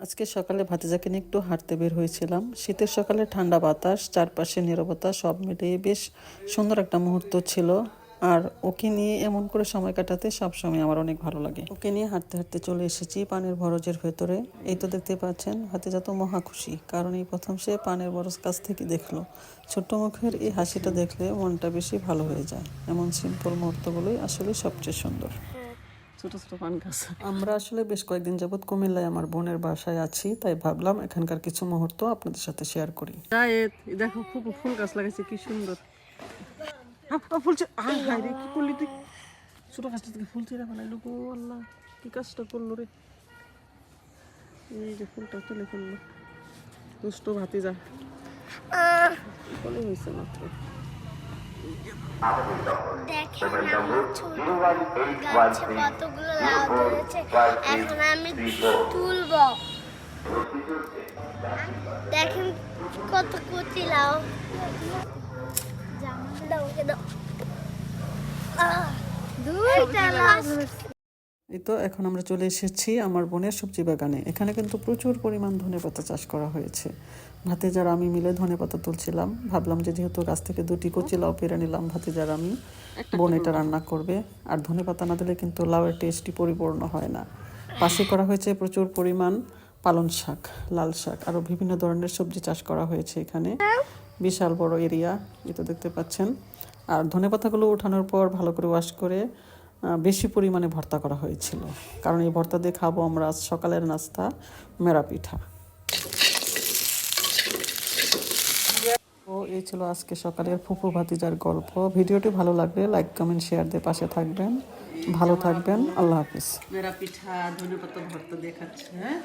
আজকে সকালে ভাতিজাকে নিয়ে একটু হাঁটতে বের হয়েছিলাম। শীতের সকালে ঠান্ডা বাতাস, চারপাশে নীরবতা, সব মিলিয়ে বেশ সুন্দর একটা মুহূর্ত ছিল। আর ওকে নিয়ে এমন করে সময় কাটাতে সবসময় আমার অনেক ভালো লাগে। ওকে নিয়ে হাঁটতে হাঁটতে চলে এসেছি পানের বরজের ভেতরে। এই তো দেখতে পাচ্ছেন, ভাতিজা তো মহা খুশি, কারণ এই প্রথম সে পানের বরজ কাছ থেকে দেখলো। ছোট্ট মুখের এই হাসিটা দেখলে মনটা বেশি ভালো হয়ে যায়। এমন সিম্পল মুহূর্তগুলোই আসলে সবচেয়ে সুন্দর। ছোট ছোট পান গাছ। আমরা আসলে বেশ কয়েকদিন যাবৎ কুমিল্লায় আমার বোনের বাসায় আছি, তাই ভাবলাম এখানকার কিছু মুহূর্ত আপনাদের সাথে শেয়ার করি। দেখো খুব ফুল গাছ লাগাইছে, কি সুন্দর ফুল। কি করলি তুই? ছোট গাছটা থেকে ফুল ছিঁড়া ফেলাইলো গো আল্লাহ, কি কাজটা করলো রে! এই যে ফুলটা তুলে ফেললো, দুষ্ট ভাতিজা। বলে হয়েছে মাত্র। দেখেন আমার ছোট গাছে কতগুলো লাউ ধরেছে, এখন আমি তুলবো। দেখেন কত কচি লাউ। দাও ওকে দাও। দুইটা লাউ। এই তো এখন আমরা চলে এসেছি আমার বোনের সবজি বাগানে। এখানে কিন্তু প্রচুর পরিমাণ ধনেপাতা চাষ করা হয়েছে। ভাতিজার আমি মিলে ধনেপাতা তুলছিলাম। ভাবলাম যে যেহেতু গাছ থেকে দুটি কচি লাউ পেরে নিলাম, ভাতিজার আমি, বোন এটা রান্না করবে। আর ধনেপাতা না দিলে কিন্তু লাউয়ের টেস্টই পরিপূর্ণ হয় না। পাশে করা হয়েছে প্রচুর পরিমাণ পালং শাক, লাল শাক, আরও বিভিন্ন ধরনের সবজি চাষ করা হয়েছে এখানে। বিশাল বড় এরিয়া, এটা দেখতে পাচ্ছেন। আর ধনেপাতাগুলো ওঠানোর পর ভালো করে ওয়াশ করে বেশি পরিমাণে ভর্তা করা হয়েছিল, কারণ এই ভর্তা দিয়ে খাবো আমরা আজ সকালের নাস্তা মেরা পিঠা। ও এই ছিল আজকে সকালের ফুফু ভাতিজার গল্প। ভিডিওটি ভালো লাগলে লাইক কমেন্ট শেয়ার দিয়ে পাশে থাকবেন। ভালো থাকবেন, আল্লাহ হাফিজ। মেরা পিঠা ধনেপাতা ভর্তা দিয়ে খাচ্ছে। হ্যাঁ।